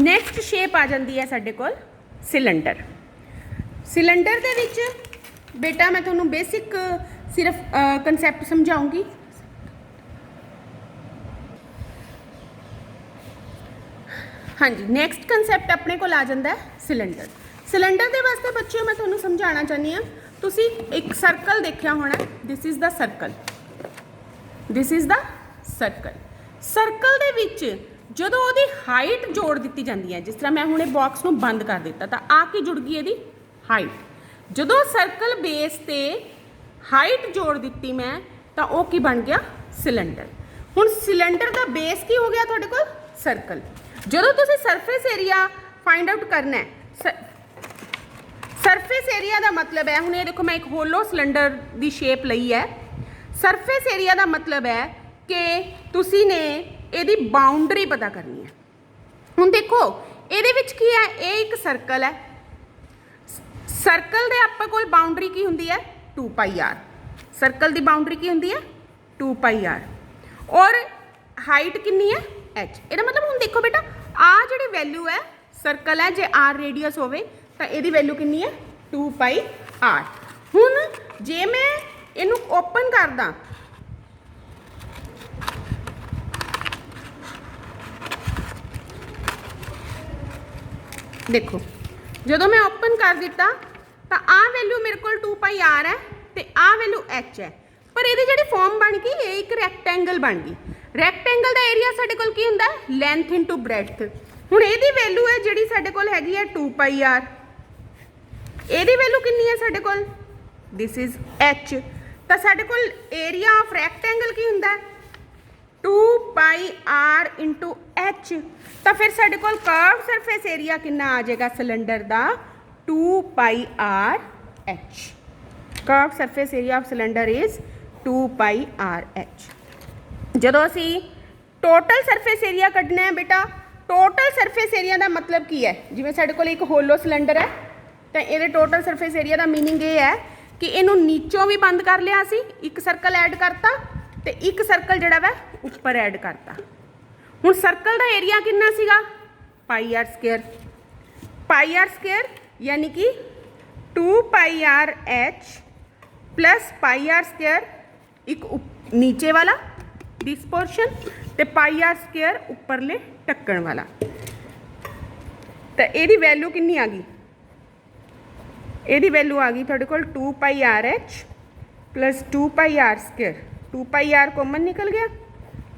Next shape ਆ ਜਾਂਦੀ ਹੈ ਸਾਡੇ ਕੋਲ ਸਿਲੰਡਰ। ਸਿਲੰਡਰ ਦੇ ਵਿੱਚ ਬੇਟਾ ਮੈਂ ਤੁਹਾਨੂੰ ਬੇਸਿਕ ਸਿਰਫ ਕਨਸੈਪਟ ਸਮਝਾਉਂਗੀ। ਹਾਂਜੀ, ਨੈਕਸਟ ਕਨਸੈਪਟ ਆਪਣੇ ਕੋਲ ਆ ਜਾਂਦਾ ਹੈ ਸਿਲੰਡਰ। ਸਿਲੰਡਰ ਦੇ ਵਾਸਤੇ ਬੱਚਿਓ ਮੈਂ ਤੁਹਾਨੂੰ ਸਮਝਾਉਣਾ ਚਾਹੁੰਦੀ ਹਾਂ, ਤੁਸੀਂ ਇੱਕ ਸਰਕਲ ਦੇਖਿਆ ਹੋਣਾ, this is the circle, this is the circle. Circle ਦੇ ਵਿੱਚ ਜਦੋਂ ਉਹਦੀ ਹਾਈਟ ਜੋੜ ਦਿੱਤੀ ਜਾਂਦੀ ਹੈ, ਜਿਸ ਤਰ੍ਹਾਂ ਮੈਂ ਹੁਣ ਇਹ ਬਾਕਸ ਨੂੰ ਬੰਦ ਕਰ ਦਿੱਤਾ, ਤਾਂ ਆ ਕੇ ਜੁੜ ਗਈ ਇਹਦੀ ਹਾਈਟ। ਜਦੋਂ ਸਰਕਲ ਬੇਸ ਤੇ ਹਾਈਟ ਜੋੜ ਦਿੱਤੀ ਮੈਂ, ਤਾਂ ਉਹ ਕੀ ਬਣ ਗਿਆ ਸਿਲੰਡਰ। ਹੁਣ ਸਿਲੰਡਰ ਦਾ ਬੇਸ ਕੀ ਹੋ ਗਿਆ ਤੁਹਾਡੇ ਕੋਲ ਸਰਕਲ। ਜਦੋਂ ਤੁਸੀਂ ਸਰਫੇਸ ਏਰੀਆ ਫਾਈਂਡ ਆਊਟ ਕਰਨਾ ਹੈ, ਸਰਫੇਸ ਏਰੀਆ ਦਾ ਮਤਲਬ ਹੈ, ਹੁਣ ਇਹ ਦੇਖੋ ਮੈਂ ਇੱਕ ਹੋਲੋ ਸਿਲੰਡਰ ਦੀ ਸ਼ੇਪ ਲਈ ਹੈ। ਸਰਫੇਸ ਏਰੀਆ ਦਾ ਮਤਲਬ ਹੈ ਕਿ ਤੁਸੀਂ ਨੇ ਇਹਦੀ ਬਾਉਂਡਰੀ ਪਤਾ ਕਰਨੀ ਹੈ। ਹੁਣ ਦੇਖੋ ਇਹਦੇ ਵਿੱਚ ਕੀ ਹੈ, ਇਹ ਇੱਕ ਸਰਕਲ ਹੈ, ਸਰਕਲ ਦੇ ਆਪਾਂ ਕੋਲ ਬਾਉਂਡਰੀ ਕੀ ਹੁੰਦੀ ਹੈ 2πr, ਸਰਕਲ ਦੀ ਬਾਉਂਡਰੀ ਕੀ ਹੁੰਦੀ ਹੈ 2πr, ਔਰ ਹਾਈਟ ਕਿੰਨੀ ਹੈ h। ਇਹਦਾ ਮਤਲਬ ਹੁਣ ਦੇਖੋ ਬੇਟਾ, ਆ ਜਿਹੜੀ ਵੈਲਿਊ ਹੈ ਸਰਕਲ ਹੈ, ਜੇ r ਰੇਡੀਅਸ ਹੋਵੇ ਤਾਂ ਇਹਦੀ ਵੈਲਿਊ ਕਿੰਨੀ ਹੈ 2πr। ਹੁਣ ਜੇ ਮੈਂ ਇਹਨੂੰ ਓਪਨ ਕਰਦਾ, ਦੇਖੋ ਜਦੋਂ ਮੈਂ ਓਪਨ ਕਰ ਦਿੱਤਾ ਤਾਂ ਆਹ ਵੈਲਿਊ ਮੇਰੇ ਕੋਲ 2πr ਹੈ ਤੇ ਆਹ ਵੈਲਿਊ h ਹੈ, ਪਰ ਇਹਦੀ ਜਿਹੜੀ ਫਾਰਮ ਬਣ ਗਈ ਇਹ ਇੱਕ ਰੈਕਟੈਂਗਲ ਬਣ ਗਈ। ਰੈਕਟੈਂਗਲ ਦਾ ਏਰੀਆ ਸਾਡੇ ਕੋਲ ਕੀ ਹੁੰਦਾ ਲੈਂਥ × ਬ੍ਰੈਡਥ। ਹੁਣ ਇਹਦੀ ਵੈਲਿਊ ਹੈ ਜਿਹੜੀ ਸਾਡੇ ਕੋਲ ਹੈਗੀ ਹੈ 2πr, ਇਹਦੀ ਵੈਲਿਊ ਕਿੰਨੀ ਹੈ ਸਾਡੇ ਕੋਲ, ਦਿਸ ਇਜ਼ h। ਤਾਂ ਸਾਡੇ ਕੋਲ ਏਰੀਆ ਆਫ ਰੈਕਟੈਂਗਲ ਕੀ ਹੁੰਦਾ 2πr × h। ਤਾਂ ਫਿਰ ਸਾਡੇ ਕੋਲ ਕਰਵ ਸਰਫੇਸ ਏਰੀਆ ਕਿੰਨਾ ਆ ਜਾਏਗਾ cylinder the 2πr h। Curve surface area of cylinder is 2πr h। ਜਦੋਂ ਅਸੀਂ ਟੋਟਲ ਸਰਫੇਸ ਏਰੀਆ ਕੱਢਣਾ ਹੈ ਬੇਟਾ, ਟੋਟਲ ਸਰਫੇਸ ਏਰੀਆ ਦਾ ਮਤਲਬ ਕੀ ਹੈ, ਜਿਵੇਂ ਸਾਡੇ ਕੋਲ ਇੱਕ ਹੋਲੋ ਸਿਲੰਡਰ ਹੈ, ਤਾਂ ਇਹਦੇ ਟੋਟਲ ਸਰਫੇਸ ਏਰੀਆ ਦਾ ਮੀਨਿੰਗ ਇਹ ਹੈ ਕਿ ਇਹਨੂੰ ਨੀਚੋਂ ਵੀ ਬੰਦ ਕਰ ਲਿਆ ਸੀ, ਇੱਕ ਸਰਕਲ ਐਡ ਕਰਤਾ, ਤੇ ਇੱਕ ਸਰਕਲ ਜਿਹੜਾ ਵਾ ਉੱਪਰ ਐਡ ਕਰਤਾ। ਹੁਣ ਸਰਕਲ ਦਾ ਏਰੀਆ ਕਿੰਨਾ ਸੀਗਾ πr², πr² ਯਾਨੀ ਕਿ 2πr h + πr², ਇੱਕ ਨੀਚੇ ਵਾਲਾ ਦਿਸ ਪੋਰਸ਼ਨ ਤੇ πr² ਉੱਪਰਲੇ ਢੱਕਣ ਵਾਲਾ। ਤਾਂ ਇਹਦੀ ਵੈਲਿਊ ਕਿੰਨੀ ਆ ਗਈ, ਇਹਦੀ ਵੈਲਿਊ ਆ ਗਈ ਤੁਹਾਡੇ ਕੋਲ 2πr h + 2πr²। 2πr common ਨਿਕਲ ਗਿਆ,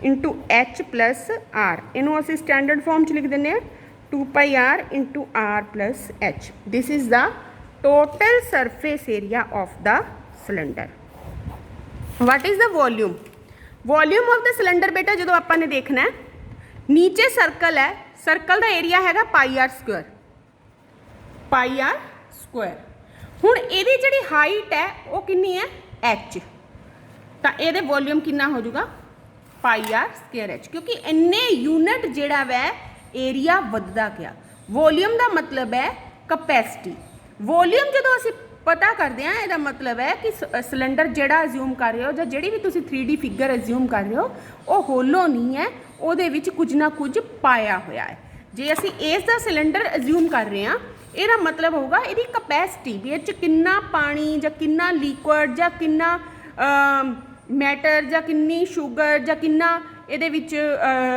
इंटू एच प्लस आर, इनू असी स्टैंडर्ड फॉर्म च लिख देंगे 2 pi r into r plus h. This is the total surface area of the cylinder. What is the volume? Volume of the cylinder बेटा जो आपने ने देखना है, नीचे सर्कल है, सर्कल का एरिया है pi r square, pi r square. हुण इहदी जिहड़ी हाइट है वो कितनी है एच, तो ये वॉल्यूम कितना हो जाएगा पाई आर स्क्वायर एच, क्योंकि इन्ने यूनिट जिहड़ा वै एरिया वधदा गया। वॉल्यूम का मतलब है कैपेसिटी। वॉल्यूम जो असीं पता करते हैं इसका मतलब है कि सिलेंडर जिहड़ा अज्यूम कर रहे हो या जिहड़ी भी तुसीं 3D फिगर अज्यूम कर रहे हो वो होलो नहीं है, ਉਹਦੇ ਵਿੱਚ कुछ ना कुछ पाया होया है। जे असीं इसका सिलेंडर अज्यूम कर रहे हैं ਇਹਦਾ मतलब होगा ਇਹਦੀ कैपेसिटी भी ਇਹ किन्ना पानी ਜਾਂ किन्ना लिक्विड ਜਾਂ किन्ना मैटर ਜਾਂ किन्नी शुगर ਜਾਂ किन्ना ਇਹਦੇ ਵਿੱਚ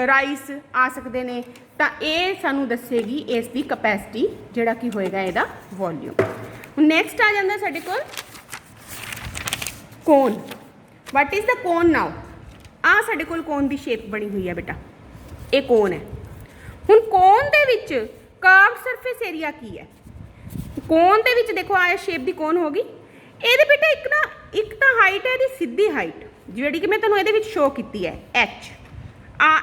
राइस आ सकते हैं, तो ये सानू दसेगी इसकी कैपेसिटी ਜਿਹੜਾ कि होएगा ਇਹਦਾ वॉल्यूम। नैक्सट आ जाता साडे कोल cone. What is the cone now? आ साडे कोल कोन की शेप बनी हुई है बेटा, ये कोन है। हुण कोन दे विच कर्व सरफेस एरिया की है? कोन दे विच देखो आ शेप दी कोन होगी, ये बेटा एक तो हाइट है इसकी सीधी हाइट जिहड़ी कि मैं तुहानूं इहदे विच शो कीती है एच।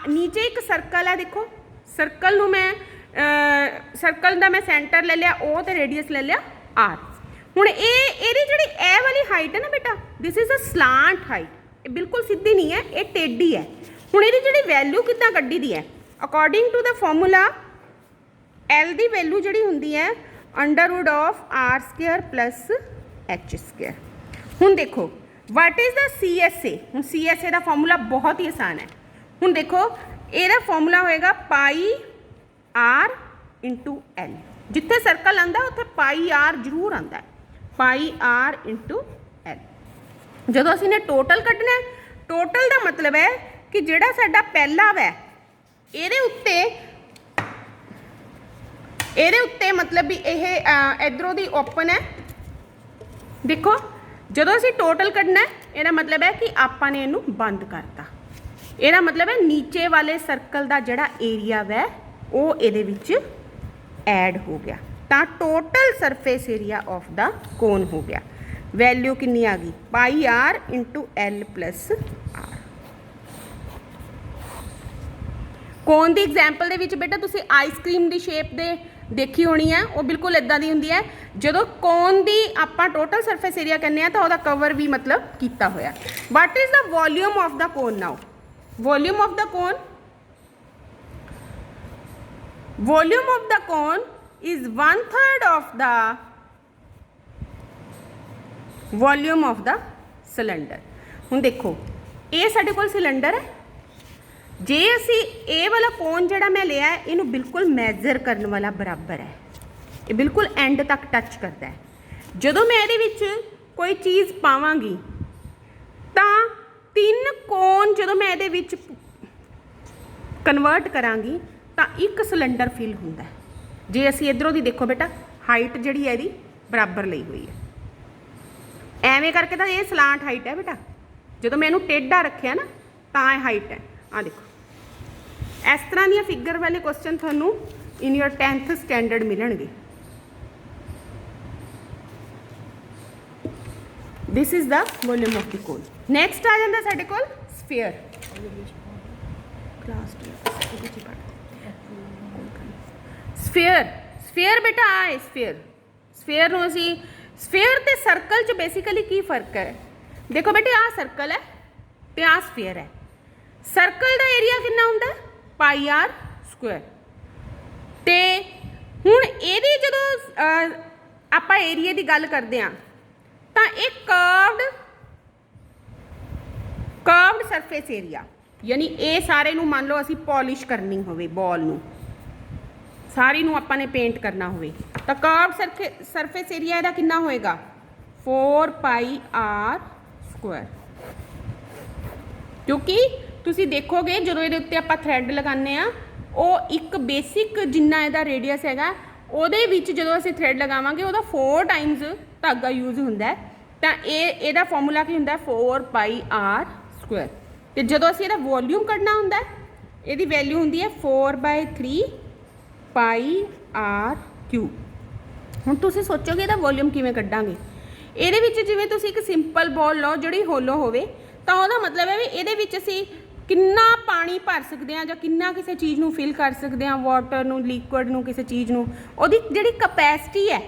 नीचे एक सर्कल है, देखो सर्कल नूं मैं सर्कल का मैं सेंटर ले लिया ओ ते रेडियस ले लिया आर। हुण ये जिहड़ी ए वाली हाइट है ना बेटा, this is a slant height, ये बिल्कुल सीधी नहीं है, ये टेढ़ी है। हुण इहदी जिहड़ी वैल्यू कितना कड्ढी दी है according to the formula L the value जिहड़ी हुंदी है under root of R square plus H square. हुण देखो what is the C S A? हुण सी एस ए का फॉर्मूला बहुत ही आसान है। हुण देखो ਇਹਦਾ फॉर्मूला होएगा पाई आर इंटू एल, जिथे सर्कल आंदा उत्थे पाई आर जरूर आंदा है, पाई आर इंटू एल। जदों असीं ने टोटल कड्ढना है, टोटल का मतलब है कि जिहड़ा साडा पहला वै ਇਹਦੇ उत्ते मतलब भी यह इधरों दी ओपन है। देखो जदों असीं टोटल कड्ढना है ਇਹਦਾ मतलब है कि आपां ने इहनूं बंद करता। ਇਹਦਾ मतलब है नीचे वाले सर्कल का जिहड़ा एरिया वै वो ਇਹਦੇ ਵਿੱਚ ऐड हो गया, तो total surface area of the cone हो गया। वैल्यू कितनी आ गई pi r into l plus r. Cone की एग्जाम्पल दे विच बेटा तुसी आइसक्रीम की शेप दे देखी होनी है, वो बिल्कुल इदां दी हुंदी है। जदों कोन की आपां टोटल सरफेस एरिया करने हैं तो वह कवर भी मतलब किया होया। What is the volume of the cone now? Volume of the cone, volume of the cone is 1/3 of the volume of the cylinder. हुण देखो ये साडे कोल सिलेंडर है, जे असी ये वाला कोन जिहड़ा मैं लिया है इनू बिल्कुल मैजर करने वाला बराबर है, ये बिल्कुल एंड तक टच करता है। जदों मैं ये विच कोई चीज़ पावांगी तो 3 कोन जो मैं ये विच कन्वर्ट करांगी तो एक सिलेंडर फिल होंदा है। जे असी इधरों दी देखो बेटा हाइट जिहड़ी है इहदी बराबर लई हुई है, एवें करके तो ये सलांट हाइट है बेटा। जो मैं इहनूं टेढ़ा रखिया ना तो ये हाइट है। आ देखो इस तरह दी फिगर वाले क्वेश्चन तुहानूं इन योर 10th स्टैंडर्ड मिलणगे। This is the volume of the cone. Next आ जाता साडे कोल स्फीयर। स्फीयर स्फीयर बेटा आ स्फीयर, स्फीयर नूं असीं स्फीयर ते सर्कल च बेसिकली की फर्क है? देखो बेटे आ सर्कल है ते आ स्फीयर है। सर्कल का एरिया कितना हुंदा है पाई आर स्क्वायर, ते हुण इहदी जदों आपां एरिया की गल करदे हां तो एक कर्व्ड सरफेस एरिया, यानी ये सारे नूं मान लो असी पॉलिश करनी होवे, बॉल नूं सारी नूं आपां ने पेंट करना होवे तो कर्व्ड सरफेस एरिया इहदा कितना होएगा 4 पाई आर स्क्वायर। क्योंकि तुसी देखोगे जो ये उत्ते आपां थ्रैड लगाने आ वो एक बेसिक जिन्ना इहदा रेडियस हैगा ਉਹਦੇ ਵਿੱਚ ਜਦੋਂ ਅਸੀਂ ਥ्रेड लगावांगे ਉਹਦਾ 4 टाइम्स धागा यूज ਹੁੰਦਾ है। तो ਇਹਦਾ ਫਾਰਮੂਲਾ ਕੀ ਹੁੰਦਾ 4 ਪਾਈ r स्क्वायर। ਤੇ ਜਦੋਂ ਅਸੀਂ ਇਹਦਾ ਵੋਲਿਊਮ ਕੱਢਣਾ ਹੁੰਦਾ ਇਹਦੀ ਵੈਲਿਊ ਹੁੰਦੀ ਹੈ 4/3 ਪਾਈ ਆਰ ਕਿਊ। ਹੁਣ ਤੁਸੀਂ ਸੋਚੋਗੇ ਇਹਦਾ ਵੋਲਿਊਮ ਕਿਵੇਂ ਕੱਢਾਂਗੇ। ਇਹਦੇ ਵਿੱਚ ਜਿਵੇਂ ਤੁਸੀਂ ਇੱਕ ਸਿੰਪਲ ਬੋਲ ਲਓ ਜਿਹੜੀ ਹੋਲੋ ਹੋਵੇ ਤਾਂ ਉਹਦਾ ਮਤਲਬ ਹੈ ਵੀ ਇਹਦੇ ਵਿੱਚ ਅਸੀਂ ਕਿੰਨਾ ਪਾਣੀ ਭਰ ਸਕਦੇ ਹਾਂ ਜਾਂ ਕਿੰਨਾ ਕਿਸੇ ਚੀਜ਼ ਨੂੰ ਫਿਲ ਕਰ ਸਕਦੇ ਹਾਂ, ਵਾਟਰ ਨੂੰ, ਲਿਕੁਇਡ ਨੂੰ, ਕਿਸੇ ਚੀਜ਼ ਨੂੰ, ਉਹਦੀ ਜਿਹੜੀ ਕਪੈਸਿਟੀ ਹੈ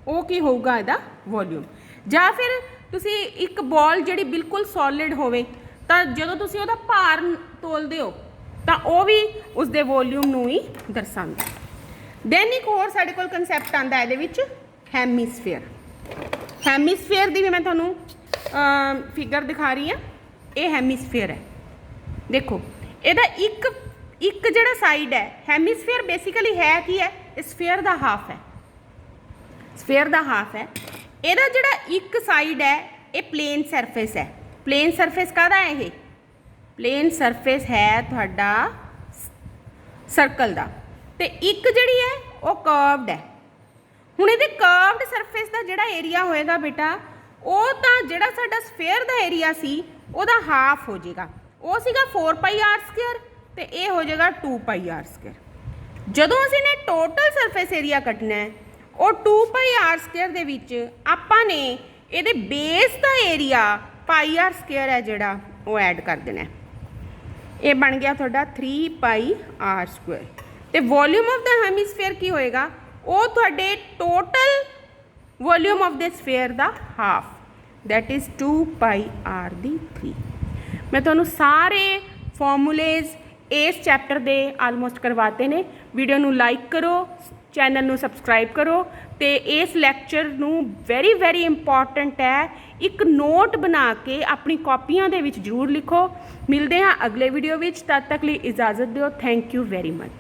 ਉਹ ਕੀ ਹੋਊਗਾ ਇਹਦਾ ਵੋਲਿਊਮ। ਜਾਂ ਫਿਰ ਤੁਸੀਂ ਇੱਕ ਬੋਲ ਜਿਹੜੀ ਬਿਲਕੁਲ ਸੋਲਿਡ ਹੋਵੇ ਤਾਂ ਜਦੋਂ ਤੁਸੀਂ ਉਹਦਾ ਭਾਰ ਤੋਲਦੇ ਹੋ ਤਾਂ ਉਹ ਵੀ ਉਸਦੇ ਵੋਲਿਊਮ ਨੂੰ ਹੀ ਦਰਸਾਉਂਦਾ। ਦੈਨ ਇੱਕ ਹੋਰ ਸਾਡੇ ਕੋਲ ਕਨਸੈਪਟ ਆਉਂਦਾ ਇਹਦੇ ਵਿੱਚ ਹੈਮੀਸਫੇਅਰ। ਹੈਮੀਸਫੇਅਰ ਦੀ ਵੀ ਮੈਂ ਤੁਹਾਨੂੰ ਫਿਗਰ ਦਿਖਾ ਰਹੀ ਹਾਂ। ਇਹ ਹੈਮੀਸਫੇਅਰ ਹੈ, ਦੇਖੋ ਇਹਦਾ ਇੱਕ ਜਿਹੜਾ ਸਾਈਡ ਹੈ, ਹੈਮੀਸਫੇਅਰ ਬੇਸਿਕਲੀ ਹੈ ਕੀ ਹੈ, ਸਫੇਅਰ ਦਾ ਹਾਫ ਹੈ, ਸਫੇਅਰ ਦਾ ਹਾਫ ਹੈ। ਇਹਦਾ ਜਿਹੜਾ ਇੱਕ ਸਾਈਡ ਹੈ ਇਹ ਪਲੇਨ ਸਰਫੇਸ ਹੈ। ਪਲੇਨ ਸਰਫੇਸ ਕਾਹਦਾ ਹੈ ਇਹ? ਪਲੇਨ ਸਰਫੇਸ ਹੈ ਤੁਹਾਡਾ ਸਰਕਲ ਦਾ, ਤੇ ਇੱਕ ਜਿਹੜੀ ਹੈ ਉਹ ਕਰਵਡ ਹੈ। ਹੁਣ ਇਹਦੇ ਕਰਵਡ ਸਰਫੇਸ ਦਾ ਜਿਹੜਾ ਏਰੀਆ ਹੋਏਗਾ ਬੇਟਾ, ਉਹ ਤਾਂ ਜਿਹੜਾ ਸਾਡਾ ਸਫੇਅਰ ਦਾ ਏਰੀਆ ਸੀ ਉਹਦਾ ਹਾਫ ਹੋ ਜਾਏਗਾ। ਉਹ ਸੀਗਾ 4πr² ਤੇ ਇਹ ਹੋ ਜਾਏਗਾ 2πr²। ਜਦੋਂ ਅਸੀਂ ਨੇ ਟੋਟਲ ਸਰਫੇਸ ਏਰੀਆ ਕੱਢਣਾ ਹੈ ਉਹ 2πr² ਦੇ ਵਿੱਚ ਆਪਾਂ ਨੇ ਇਹਦੇ ਬੇਸ ਦਾ ਏਰੀਆ πr² ਹੈ ਜਿਹੜਾ ਉਹ ਐਡ ਕਰ ਦੇਣਾ। ਇਹ ਬਣ ਗਿਆ ਤੁਹਾਡਾ 3πr²। ਤੇ ਵੋਲਿਊਮ ਆਫ ਦਾ ਹੈਮੀਸਫੇਅਰ ਕੀ ਹੋਏਗਾ? ਉਹ ਤੁਹਾਡੇ ਟੋਟਲ ਵੋਲਿਊਮ ਆਫ ਦੇ sphere the half, that is 2πr3। ਮੈਂ ਤੁਹਾਨੂੰ ਸਾਰੇ ਫਾਰਮੂਲੇਜ਼ ਇਸ ਚੈਪਟਰ ਦੇ ਆਲਮੋਸਟ ਕਰਵਾਤੇ ਨੇ। ਵੀਡੀਓ ਨੂੰ ਲਾਈਕ ਕਰੋ, ਚੈਨਲ ਨੂੰ ਸਬਸਕ੍ਰਾਈਬ ਕਰੋ, ਤੇ ਇਸ ਲੈਕਚਰ ਨੂੰ ਵੈਰੀ ਵੈਰੀ ਇੰਪੋਰਟੈਂਟ ਹੈ, ਇੱਕ ਨੋਟ ਬਣਾ ਕੇ ਆਪਣੀ ਕਾਪੀਆਂ ਦੇ ਵਿੱਚ ਜ਼ਰੂਰ ਲਿਖੋ। ਮਿਲਦੇ ਹਾਂ ਅਗਲੇ ਵੀਡੀਓ ਵਿੱਚ, ਤਦ ਤੱਕ ਲਈ ਇਜਾਜ਼ਤ ਦਿਓ। Thank you very much.